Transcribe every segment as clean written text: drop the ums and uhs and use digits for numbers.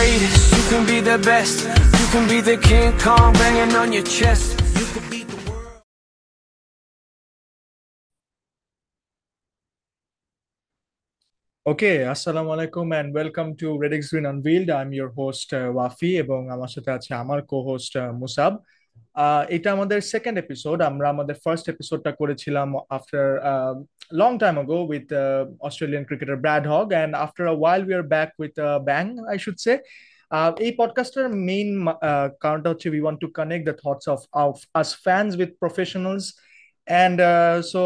greatest, you can be the best. You can be the King Kong banging on your chest. You could beat the world. Okay, assalamu alaikum and welcome to Red X Green Unveiled. I'm your host Wafi এবং আমার সাথে আছে আমার co-host মুসাব। এটা আমাদের second episode. আমরা আমাদের first এপিসোডটা করেছিলাম after long time ago with Australian cricketer Brad Hogg, and after a while we are back with bang, I should say. এই পডকাস্টের মেইন কারণটা হচ্ছে we want to connect the thoughts of us fans with professionals, and so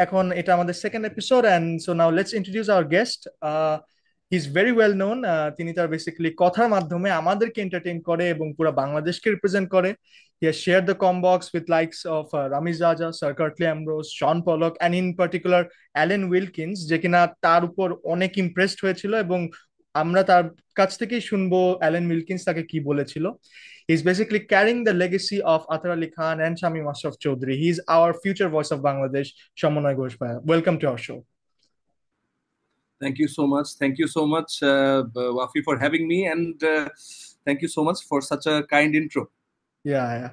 এখন এটা আমাদের second episode, and so now let's introduce our guest. He is very well known. তিনি তার basically কথার মাধ্যমে আমাদেরকে এন্টারটেইন করে এবং পুরো বাংলাদেশকে রিপ্রেজেন্ট করে। He has share the commbox with likes of Ramiz Raja, sir Curtly Ambrose, Shaun Pollock and in particular Alan Wilkins, যে কিনা তার উপর অনেক ইমপ্রেসড হয়েছিল এবং আমরা তার কাছ থেকেই শুনবো অ্যালেন উইলকিন্স তাকে কি বলেছিল। He's basically carrying the legacy of Atar Ali Khan and Shamim Ashraf Chaudhary. He's our future voice of Bangladesh, Shamonay Ghosh Bhaiya. Welcome to our show. Thank you so much. Thank you so much, Wafi, for having me, and thank you so much for such a kind intro. Yeah.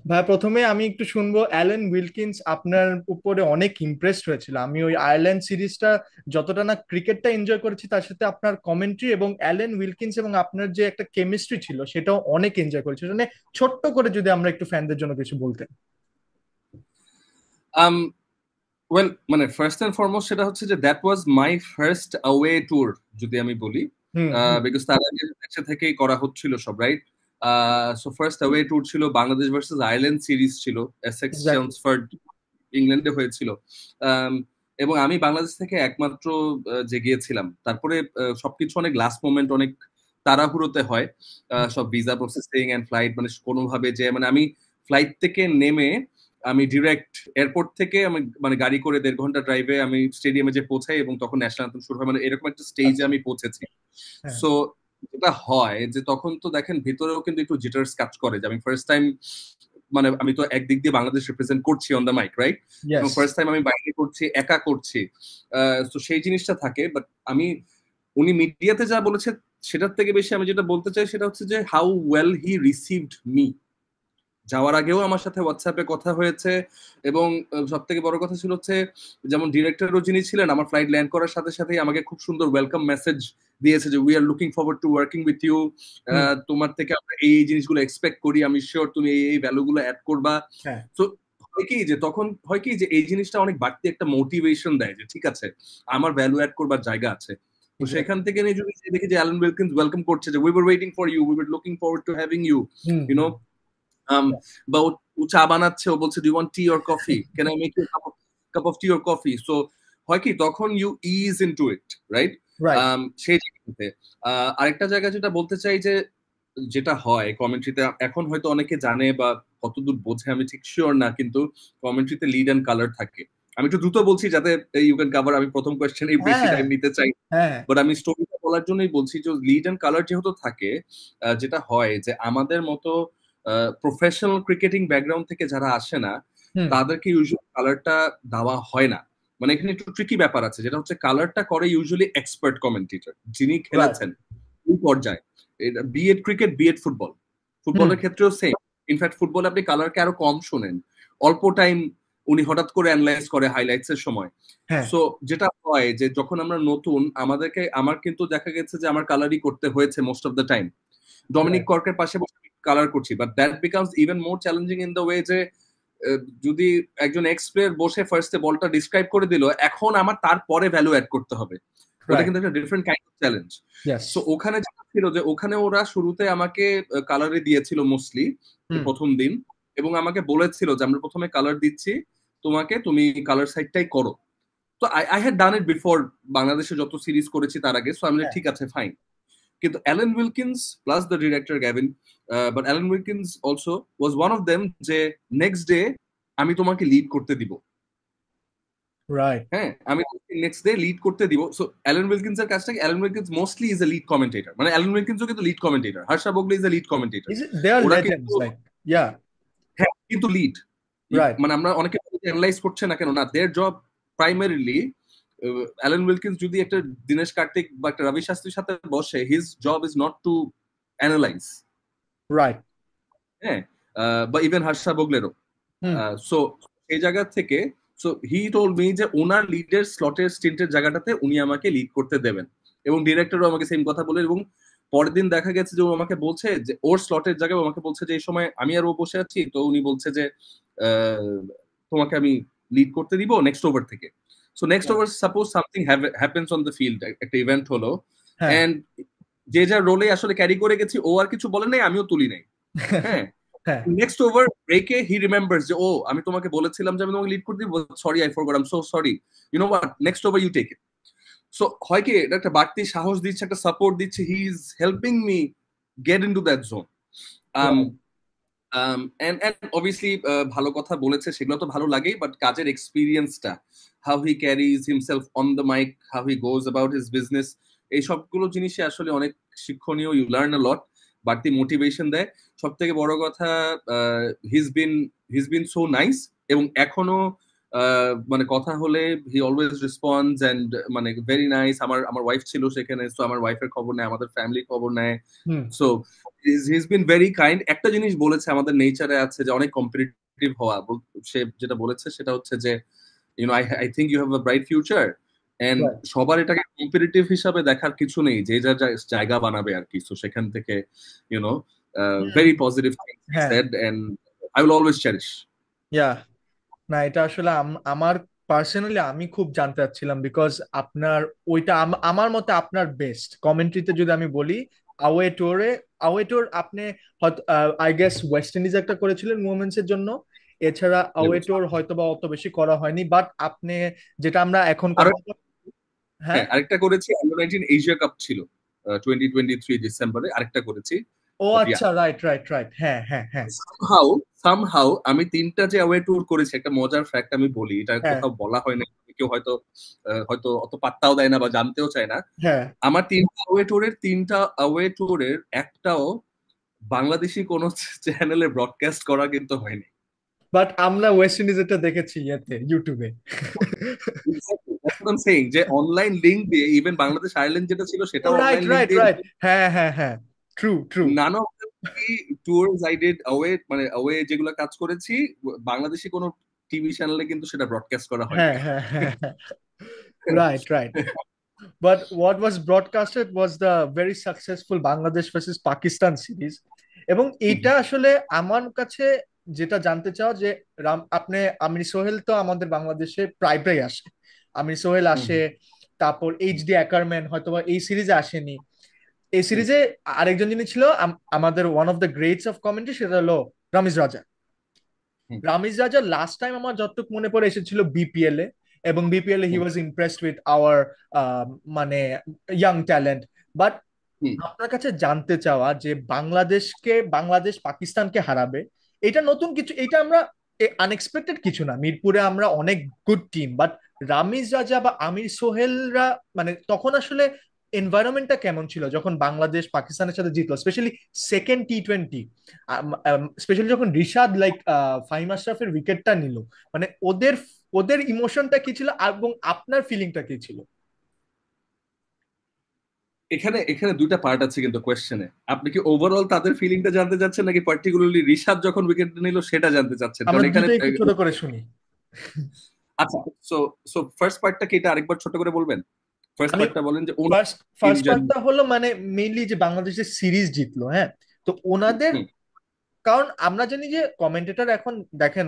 ভাই, প্রথমে আমি একটু শুনবো Allen Wilkins আপনার উপরে অনেক impressed হয়েছিল। আমি ওই আয়ারল্যান্ড সিরিজটা যতটা না ক্রিকেটটা এনজয় করেছি, তার সাথে আপনার কমেন্ট্রি এবং অ্যালেন উইলকিন্স এবং আপনার যে একটা কেমিস্ট্রি ছিল সেটাও অনেক এনজয় করেছি। মানে ছোট্ট করে যদি আমরা একটু ফ্যানদের জন্য কিছু বলতেন। ওয়েল, মানে ফার্স্ট এন্ড ফরমোস্ট সেটা হচ্ছে যে that was my first away tour, যদি আমি বলি, বিকজ তার আগে একসাথে থেকেই করা হচ্ছিল সব, right? So first away tour ছিল বাংলাদেশ ভার্সেস আয়ারল্যান্ড সিরিজ ছিল, এসেক্স চেলমসফোর্ড ইংল্যান্ডে হয়েছিল, এবং আমি বাংলাদেশ থেকে একমাত্র যে গিয়েছিলাম। তারপরে সবকিছু অনেক লাস্ট মোমেন্ট, অনেক তাড়াহুড়োতে হয় সব, ভিসা প্রসেসিং এন্ড ফ্লাইট, মানে কোনোভাবে যে মানে আমি ফ্লাইট থেকে নেমে আমি ডিরেক্ট এয়ারপোর্ট থেকে আমি মানে গাড়ি করে 1.5 ঘন্টা ড্রাইভে আমি স্টেডিয়ামে যে পৌঁছাই এবং তখন ন্যাশনাল অ্যান্থেম শুরু হয়, মানে এরকম একটা স্টেজে আমি পৌঁছেছি। সো যেটা হয় যে তখন তো দেখেন ভিতরেও কিন্তু একটু জিটার্স কাজ করে, যে আমি ফার্স্ট টাইম, মানে আমি তো একদিক দিয়ে বাংলাদেশ রিপ্রেজেন্ট করছি অন দ্য মাইক, রাইট? এবং ফার্স্ট টাইম আমি বাইরে করছি, একা করছি, তো সেই জিনিসটা থাকে। বাট আমি, উনি মিডিয়াতে যা বলেছে সেটার থেকে বেশি আমি যেটা বলতে চাই সেটা হচ্ছে যে how well he received me. যাওয়ার আগেও আমার সাথে হোয়াটসঅ্যাপে কথা হয়েছে, এবং সব থেকে বড় কথা ছিল হচ্ছে, যেমন ডিরেক্টরও যিনি ছিলেন, আমার ফ্লাইট ল্যান্ড করার সাথে সাথেই আমাকে খুব সুন্দর ওয়েলকাম মেসেজ দিয়েছে যে we are looking forward to working with you, তোমার থেকে আমরা এই জিনিসগুলো এক্সপেক্ট করি, আমি শিওর তুমি এই ভ্যালুগুলো অ্যাড করবা। তো হয় কি যে তখন হয় কি যে এই জিনিসটা অনেক বাড়তি একটা মোটিভেশন দেয় যে ঠিক আছে, আমার ভ্যালু অ্যাড করবার জায়গা আছে। তো সেখান থেকে নিয়ে যদি দেখি যে অ্যালেন উইলকিন্স ওয়েলকাম করছে, যে we were waiting for you, we were looking forward to having you, you know, বা ও চা বানাচ্ছে, ও বলছে do you want tea or coffee, can I make you cup of tea or coffee. So হয় কি তখন you is into it, right? সেই জায়গাতে আরেকটা জায়গা যেটা বলতে চাই যে যেটা হয় কমেন্ট্রিতে, এখন হয়তো অনেকে জানে বা কতদূর বোঝে আমি ঠিক শিওর না, কিন্তু কমেন্ট্রিতে লিড এন্ড কালার থাকে। আমি একটু দ্রুত বলছি যাতে ইউ ক্যান কভার, আমি প্রথম কোয়েশ্চেনেই বেশি টাইম নিতে চাই, বাট আমি স্টোরিটা বলার জন্যই বলছি যে লিড এন্ড কালার যেহেতু থাকে, যেটা হয় যে আমাদের মতো প্রফেশনাল ক্রিকেটিং ব্যাকগ্রাউন্ড থেকে যারা আসে না তাদেরকে ইউজুয়ালি কালারটা দেওয়া হয় না। মানে এখানে একটু ট্রিকি ব্যাপার আছে, যেটা হচ্ছে কালারটা করে ইউজুয়ালি এক্সপার্ট কমেন্টেটর যিনি খেলেছেন ওই পর্যায়ে, বিএড ক্রিকেট বিএড ফুটবল, ফুটবলের ক্ষেত্রেও সেম। ইনফ্যাক্ট ফুটবলে আপনি কালারকে আরো কম শোনেন, অল্প টাইম উনি হঠাৎ করে অ্যানালাইজ করে হাইলাইটস এর সময়। সো যেটা হয় যে যখন আমরা নতুন, আমার কিন্তু দেখা গেছে যে আমার কালারই করতে হয়েছে most of the time. Dominic কর্কের পাশে বসে কালার করছি, but that becomes even more challenging in the way যে যদি একজন এক্স প্লেয়ার বসে ফার্স্টে বলটা ডিসক্রাইব করে দিল, এখন আমার তারপরে ভ্যালু অ্যাড করতে হবে, ওটা কিন্তু একটা different kind of challenge. So ওখানে যেটা ছিল যে ওখানে ওরা শুরুতে আমাকে কালারে দিয়েছিল মোস্টলি প্রথম দিন, এবং আমাকে বলেছিল যে আমরা প্রথমে কালার দিচ্ছি তোমাকে, তুমি কালার সাইডটাই করো। তো I had done it before, বাংলাদেশে যত সিরিজ করেছি তার আগে। সো আমি ঠিক আছে ফাইন। কিন্তু Allen Wilkins plus the director Gavin, but Allen Wilkins also was one of them, যে নেক্সট ডে আমি তোমাকে লিড করতে দিব, হ্যাঁ আমি নেক্সট ডে লিড করতে দিব। সো অ্যালেন উইলকিন্স এর কাজটা কি, Alan Wilkins mostly is a lead commentator, মানে অ্যালেন উইলকিন্সও কিন্তু lead commentator, Harsha Bhogle is a lead commentator, ওরা কিন্তু হ্যাঁ কিন্তু লিড, মানে আমরা অনেকে অ্যানালাইজ করছে না কেন, না, their job primarily Allen Wilkins যদি একটা দীনেশ কার্তিক বা একটা রবি শাস্ত্রীর সাথে বসে, his job is not to analyse, right, হ্যাঁ, বা ইভেন হর্ষা বগলেরও। সো এই জায়গা থেকে সো হি টোল্ড মি যে ওনার লিডের স্লটের স্টিন্টের জায়গাটাতে উনি আমাকে লিড করতে দেবেন, এবং ডিরেক্টরও আমাকে সেম কথা বলে। এবং পরের দিন দেখা গেছে যে ও আমাকে বলছে যে ওর স্লটের জায়গায় আমাকে বলছে যে এই সময় আমি আর ও বসে আছি, তো উনি বলছে যে তোমাকে আমি লিড করতে দিব নেক্সট ওভার থেকে। So next over suppose something happens on the field, একটা ইভেন্ট হলো, এন্ড যে যার রোলে আসলে ক্যারি করে গেছি, ও আর কিছু বলে নাই, আমিও তুলি নাই, হ্যাঁ। নেক্সট ওভার ব্রেকে হি রিমেম্বার্স যে ও আমি তোমাকে বলেছিলাম যে আমি তোমাকে লিড করে দিব, sorry I forgot, I am so sorry, you know what, next over you take it. So হয় কি, এটা একটা বাড়তি সাহস দিচ্ছে, একটা সাপোর্ট দিচ্ছে, he is helping me gate into that zone. and obviously ভালো কথা বলেছে, সেগুলো তো ভালো লাগেই, বাট কাজের এক্সপিরিয়েন্সটা, how he carries himself on the mic, how he goes about his business, এই সবগুলো জিনিসে আসলে অনেক শিক্ষণীয়, ইউ লার্ন আ লট, বাড়তি মোটিভেশন দেয়। সব থেকে বড় কথা, হিজ বিন সো নাইস, এবং এখনো মানে কথা হলে হি অলওয়েজ রেসপন্স এন্ড মানে ভেরি নাইস। আমার ওয়াইফ ছিল সেখানে, সো আমার ওয়াইফের খবর নেয়, আমাদের ফ্যামিলির খবর নেয়। So he's been very kind. একটা জিনিস বলেছে, আমাদের নেচারে আছে যে অনেক কম্পিটিটিভ হওয়া। সে যেটা বলেছে সেটা হচ্ছে যে you know I think you have a bright future, and সবার এটাকে কম্পিটিটিভ হিসাবে দেখার কিছু নেই, যে যার জায়গা বানাবে আর কি। সো সেখান থেকে you know very positive things he said, and I will always cherish. Yeah, না এটা আসলে আমার পার্সোনালি আমি খুব জানতে চাচ্ছিলাম, বিকজ আপনার ওইটা আমার মতে আপনার বেস্ট কমেন্ট্রিতে যদি আমি বলি, আওয়ে টুর আপনি আই গেস ওয়েস্ট ইন্ডিজ একটা করেছিলেন মোমেন্টস এর জন্য, এছাড়া আওয়ে টুর হয়তো বা অত বেশি করা হয়নি, বাট আপনি যেটা আমরা এখন হ্যাঁ, আরেকটা করেছি, আন্ডার 19 এশিয়া কাপ ছিল 2023 ডিসেম্বরে, আরেকটা করেছি। ও আচ্ছা, রাইট রাইট রাইট, হ্যাঁ হ্যাঁ হ্যাঁ। সামহাউ আমি 3টা যে অ্যাওয়ে ট্যুর করেছি, একটা মজার ফ্যাক্ট আমি বলি, এটা কোথাও বলা হয় না, কেউ হয়তো অত পাত্তাও দেয় না বা জানতেও চায় না। আমার 3টা অ্যাওয়ে ট্যুরের একটাও বাংলাদেশি কোন চ্যানেলে ব্রডকাস্ট করা কিন্তু হয়নি, বাট আমরা ওয়েস্ট ইন্ডিজ এটা দেখেছি ইউটিউবে। যে অনলাইন লিংক দিয়ে, ইভেন বাংলাদেশ আয়ারল্যান্ড যেটা ছিল সেটা রাইট রাইট রাইট, হ্যাঁ হ্যাঁ হ্যাঁ, true true. None of the tours I did away, মানে অ্যাওয়ে যেগুলো কাজ করেছি, বাংলাদেশি কোনো টিভি চ্যানেলে কিন্তু সেটা ব্রডকাস্ট করা হয়। হ্যাঁ হ্যাঁ হ্যাঁ, right right. But what was broadcasted was the very successful Bangladesh versus Pakistan series. এবং এটা আসলে আমার কাছে যেটা জানতে চাও যে আপনি আমির সোহেল তো আমাদের বাংলাদেশে প্রায় প্রায় আসে, আমির সোহেল আসে, তারপর এইচডি অ্যাকারম্যান হয়তোবা এই সিরিজে আসেনি। এই সিরিজে আরেকজন যিনি ছিল আমাদের one of the greats of commentary, সেটা হলো রামিজ রাজা। রামিজ রাজা লাস্ট টাইম আমার যতটুকু মনে পড়ে এসেছিল বিপিএল এ, এবং BPL A he was impressed with our মানে ইয়াং ট্যালেন্ট। বাট আপনার কাছে জানতে চাওয়া যে বাংলাদেশ পাকিস্তানকে হারাবে, এটা নতুন কিছু, এটা আমরা আনএক্সপেক্টেড কিছু না। মিরপুরে আমরা অনেক গুড টিম, বাট রামিজ রাজা বা আমির সোহেলরা মানে তখন আসলে এনভায়রনমেন্টটা কেমন ছিল যখন বাংলাদেশ পাকিস্তানের সাথে জিতলো, স্পেশালি সেকেন্ড টি-20, স্পেশালি যখন রিশাদ ফাহিম আশরাফের উইকেটটা নিল, মানে ওদের ওদের ইমোশনটা কি ছিল এবং আপনার ফিলিংটা কি ছিল? এখানে দুইটা পার্ট আছে কিন্তু কোয়েশ্চেনে। আপনি কি ওভারঅল তাদের ফিলিংটা জানতে চাচ্ছেন, নাকি পার্টিকুলারলি রিশাদ যখন উইকেট নিল সেটা জানতে চাচ্ছেন? আমরা দুটোই একটু ছোট করে শুনি। আচ্ছা, সো ফার্স্ট পার্টটা কি এটা আরেকবার ছোট করে বলবেন? ফার্স্ট পার্টটা বলেন যে ফার্স্ট পার্টটা হলো মানে মেইনলি যে বাংলাদেশের সিরিজ জিতলো, হ্যাঁ, তো ওনাদের, কারণ আমরা জানি যে কমেন্টেটর এখন দেখেন,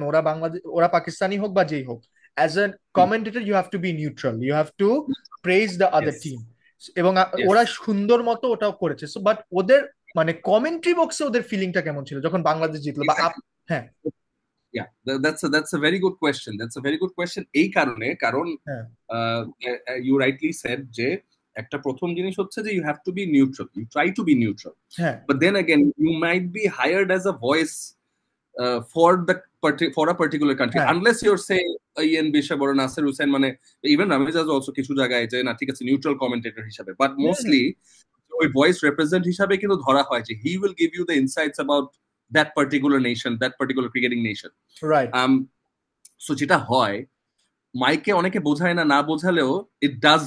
ওরা পাকিস্তানি হোক বা যেই হোক, as a commentator you have to be neutral, you have to praise the other team, এবং ওরা সুন্দর মতো ওটাও করেছে। সো বাট ওদের মানে কমেন্ট্রি বক্সে ওদের ফিলিংটা কেমন ছিল যখন বাংলাদেশ জিতলো বা হ্যাঁ? Yeah, that's a very good question. এই কারণ you rightly said যে একটা প্রথম জিনিস হচ্ছে যে you have to be neutral. You try to be neutral. But then again, you might be hired as a voice for a particular country, unless you're say Ian Bishop or Nasser Hussain, মানে even Ramiz is also কিছু জায়গায় যে না ঠিক আছে neutral commentator হিসাবে, but mostly ওই voice represent হিসাবে কিন্তু ধরা হয় যে he will give you the insights about that particular nation, that particular cricketing nation. Right. So যেটা হয়, মাইকে অনেকে বোঝায় না, না বোঝালেও ইট ডাজ,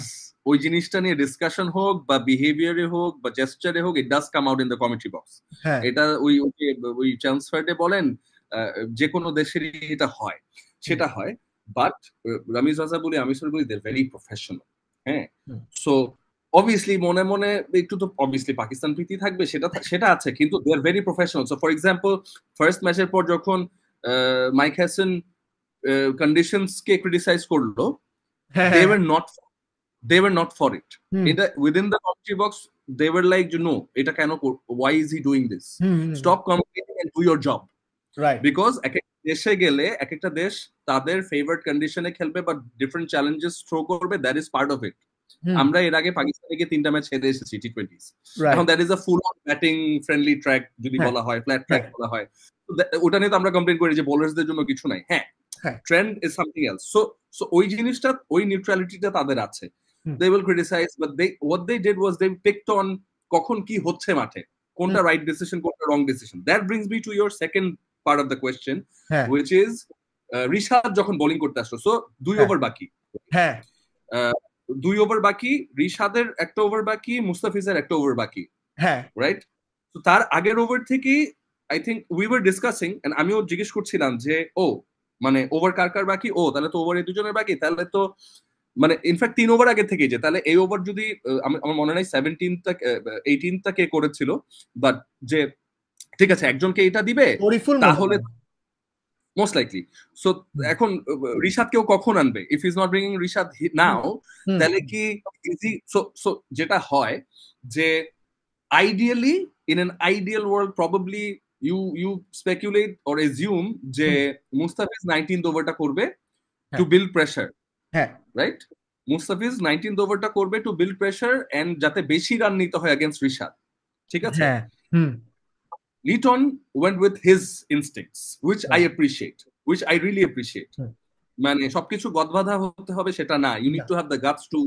ওই জিনিসটা নিয়ে ডিসকাশন হোক বা বিহেভিয়ারে হোক বা জেস্টারে হোক, it does come out in the commentary box. হ্যাঁ এটা ওই ট্রান্সফারে বলেন, যে কোনো দেশেরই এটা হয়, সেটা হয়। বাট রামিজ রাজা বলি, আমি বলি দে ভেরি প্রফেশনাল। হ্যাঁ, সো অবভিয়াসলি মনে মনে একটু তো অবভিয়াসলি পাকিস্তান প্রীতি থাকবে, সেটা সেটা আছে, কিন্তু they are very professional. So for example, first ম্যাচের পর যখন মাইক হ্যাসন কন্ডিশনস কে ক্রিটিসাইজ করলো, হ্যাঁ they হ্যাঁ were not they were not for it. হুম এটা within the commentary box they were like, you know, এটা কেন, why is he doing this, hmm stop commentating and do your job. Right Because এক এক দেশে গেলে এক একটা দেশ তাদের ফেভারিট কন্ডিশনে খেলবে বা ডিফারেন্ট চ্যালেঞ্জেস থ্রো করবে, that is part of it. আমরা এর আগে পাকিস্তানে গিয়ে 3টা ম্যাচ হেরে এসেছি টি20s। এখন that is a full on batting friendly track যদি বলা হয়, ফ্ল্যাট ট্র্যাক বলা হয়, ওটা নিয়ে তো আমরা কমপ্লেন করি যে বোলারসদের জন্য কিছু নাই। হ্যাঁ, trend is something else. So ওই জিনিসটা, ওই নিউট্রালিটিটা তাদের আছে। They will criticize, but what they did was they picked on কখন কি হচ্ছে মাঠে, কোনটা রাইট ডিসিশন, কোনটা wrong decision. That brings me to your second part of the question, which is Rishad যখন বোলিং করতে আসলো, সো 2 ওভার বাকি, হ্যাঁ 2 ওভার বাকি, রিশাদের একটা ওভার বাকি, মুস্তাফিজের একটা ওভার বাকি, হ্যাঁ রাইট? তো তার আগের ওভার থেকে I think we were discussing, and আমিও জিজ্ঞেস করছিলাম যে ও মানে ওভার কার কার বাকি, ও তাহলে তো ওভার এই দুজনের বাকি, তাহলে তো মানে ইনফ্যাক্ট 3 ওভার আগে থেকে যে, তাহলে এই ওভার যদি আমার মনে নাই 18টা কে করেছিল, বাট যে ঠিক আছে একজনকে এটা দিবে তাহলে মোস্ট লাইকলি। সো এখন রিশাদ কেউ কখন আনবে, if is not bringing Rishad now, তাহলে কি ইজি? সো যেটা হয় যে ideally, in an ideal world probably you speculate or assume যে মুস্তাফিজ 19th ওভারটা করবে to build pressure, right? Mustafiz 19th ওভারটা করবে টু বিল্ড প্রেসার এন্ড যাতে বেশি রান নিতে হয় এগেইনস্ট রিশাদ, ঠিক আছে? Liton went with his instincts, which I appreciate, which I really appreciate. মানে সবকিছু গদবাধা হতে হবে সেটা না, you need to have the guts to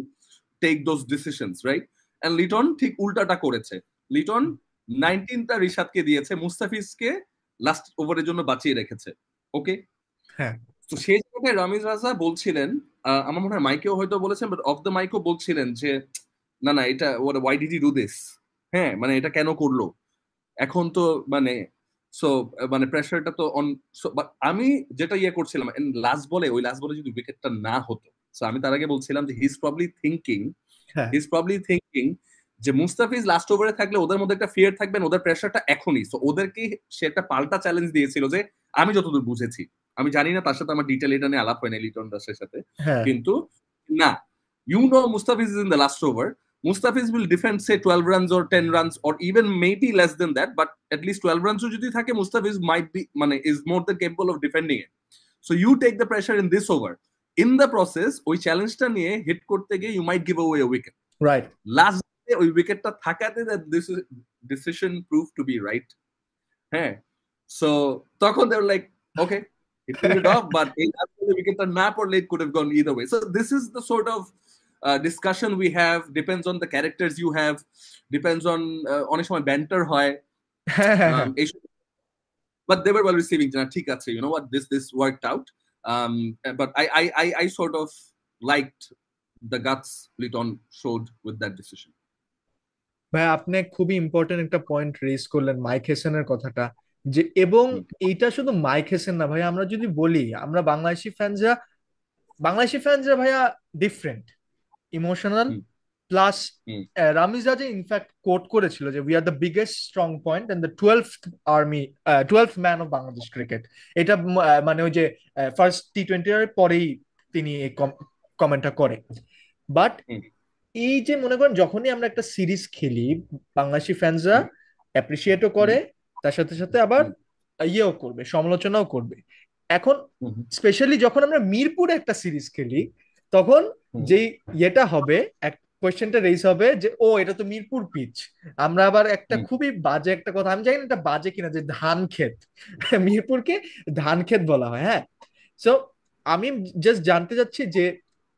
take those decisions, right? And Liton ঠিক উল্টাটা করেছে। লিটন 19টা রিশাদকে দিয়েছে, মুস্তাফিজকে লাস্ট ওভারের জন্য বাঁচিয়ে রেখেছে। ওকে, হ্যাঁ। তো সেই জায়গায় রামিজ রাজা বলছিলেন, আমার মনে হয় মাইকেও হয়তো বলেছেন, বাট অফ দ্য মাইকও বলছিলেন যে না না এটা why did he do this, হ্যাঁ মানে এটা কেন করলো এখন, তো মানে সো মানে প্রেসারটা তো অন। আমি যেটা ইয়ে করছিলাম লাস্ট বলে, ওই লাস্ট বলে যদি উইকেটটা না হতো, সো আমি তার আগে বলছিলাম যে হি ইজ প্রবলি থিংকিং যে মুস্তাফিজ লাস্ট ওভারে থাকলে ওদের মধ্যে একটা ফিয়ার থাকবেন, ওদের প্রেসারটা এখনই, সো ওদেরকে সে একটা পাল্টা চ্যালেঞ্জ দিয়েছিল যে, আমি যতদূর বুঝেছি, আমি জানি না, তার সাথে আমার ডিটেল এটা নিয়ে আলাপ হয় না লিটন দাসের সাথে, কিন্তু না, Mustafiz is in the last over, Mustafiz will defend say 12 runs or 10 runs or even maybe less than that, but at least 12 runs যদি থাকে, Mustafiz might be মানে is more than capable of defending it. So you take the pressure in this over. In the process, ওই চ্যালেঞ্জটা নিয়ে hit করতে গিয়ে you might give away a wicket. Right. Last day ওই উইকেটটা থাকাতে that this decision proved to be right. হ্যাঁ, so তখন they were like, okay, it pulled it off, but এই last উইকেটটা না পড়লে it could have gone either way. So this is the sort of discussion we have, depends on the characters you have, depends on অনেক সময় banter হয়, but they were well receiving, ঠিক আছে, you know what, this worked out, but I sort of liked the guts Liton showed with that decision. ভাই আপনি খুবই important একটা point raise করলেন, মাইক হেসেনের কথাটা, যে এবং এইটা শুধু মাইক হেসেন না ভাই, আমরা যদি বলি আমরা বাংলাদেশি ফ্যানসরা ভাইয়া ডিফারেন্ট, ইমোশনাল, প্লাস রামিজ রাজা ইনফ্যাক্ট কোট করেছিল যে we are the biggest strong point and the 12th man of Bangladesh cricket. এটা মানে ওই যে ফার্স্ট টি20 এর পরেই তিনি এই কমেন্টটা করে। বাট এই যে মনে করেন যখনই আমরা একটা সিরিজ খেলি, বাংলাদেশি ফ্যানসরা অ্যাপ্রিসিয়েটও করে, তার সাথে সাথে আবার ইয়েও করবে, সমালোচনাও করবে। এখন স্পেশালি যখন আমরা মিরপুরে একটা সিরিজ খেলি, তখন যে ইয়েটা হবে, এক কোয়েশ্চেনটা রেইজ হবে যে ও এটা তো মিরপুর পিচ। আমরা আবার একটা খুবই বাজে একটা কথা, আমি জানি না এটা বাজে কিনা, যে ধান ক্ষেত, মিরপুরকে ধান ক্ষেত বলা হয়। হ্যাঁ, সো আমি জাস্ট জানতে চাচ্ছি যে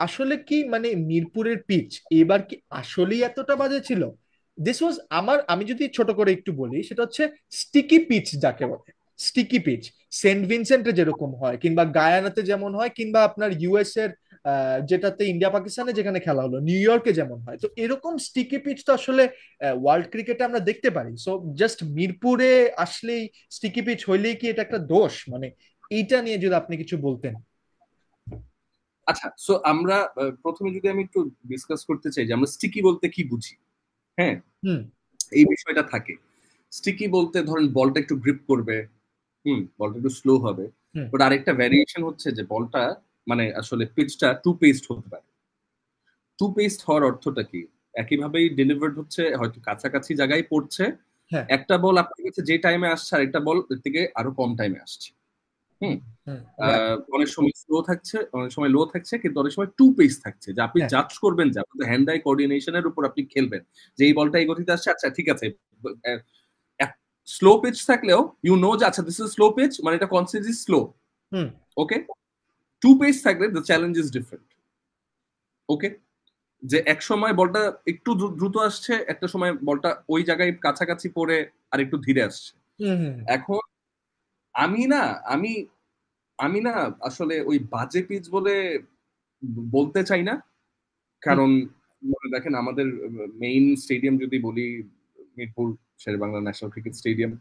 আসলে কি মানে মিরপুরের পিচ এবার কি আসলেই এতটা বাজে ছিল? দিস ওয়াজ আমি যদি ছোট করে একটু বলি, সেটা হচ্ছে স্টিকি পিচ যাকে বলে। স্টিকি পিচ সেন্ট ভিনসেন্টে যেরকম হয়, কিংবা গায়ানাতে যেমন হয়, কিংবা আপনার ইউএস এর যেটাতে ইন্ডিয়া পাকিস্তানে যেখানে খেলা হলো, নিউ ইয়র্কে যেমন হয়। তো এরকম স্টিকি পিচ তো আসলে ওয়ার্ল্ড ক্রিকেটে আমরা দেখতে পারি। সো জাস্ট মিরপুরে আসলেই স্টিকি পিচ হইলেই কি এটা একটা দোষ? মানে এইটা নিয়ে যদি আপনি কিছু বলতেন। আচ্ছা, সো আমরা প্রথমে যদি আমি একটু ডিসকাস করতে চাই যে আমরা স্টিকি বলতে কি বুঝি। হ্যাঁ, হুম। এই বিষয়টা থাকে। স্টিকি বলতে ধরেন বলটা একটু গ্রিপ করবে, বলটা একটু স্লো হবে। হুম। বাট আরেকটা ভ্যারিয়েশন হচ্ছে যে বলটা মানে আসলে পিচটা টু পেস্ট হতে পারে। টু পেস্ট হওয়ার অর্থটা কি? একইভাবেই ডেলিভার্ড হচ্ছে, হয়তো কাছাকাছি জায়গায় পড়ছে, হ্যাঁ। একটা বল আপনার কাছে যে টাইমে আসছে আর একটা বল এর থেকে আরো কম টাইমে আসছে। হুম হুম। রাইট। অনেক সময় স্লো থাকছে, অনেক সময় লো থাকছে, কিন্তু অনেক সময় টু পেস থাকছে, যে আপনি হ্যাঁ। জাজ করবেন যে আপনার হ্যান্ড আই কোঅর্ডিনেশনের উপর আপনি খেলবেন, যে এই বলটা এই গতিতে আসছে, আচ্ছা ঠিক আছে। স্লো পিচ থাকলেও ইউ নো যে আচ্ছা দিস ইজ স্লো পিচ, মানে এটা কনসিডারলি স্লো। হুম। ওকে, টু পেস থাকলে দ্য চ্যালেঞ্জ ইজ ডিফারেন্ট। ওকে, যে এক সময় বলটা একটু দ্রুত আসছে, একটা সময় বলটা ওই জায়গায় কাছাকাছি পড়ে আর একটু ধীরে আসছে। হুম। হুম। এখন আমি না আমি আমি না আসলে ওই বাজে পিচ বলে বলতে চাই না, হুম। কারণ দেখেন আমাদের মেইন স্টেডিয়াম যদি বলি, Mirpur Sher-e-Bangla national cricket stadium,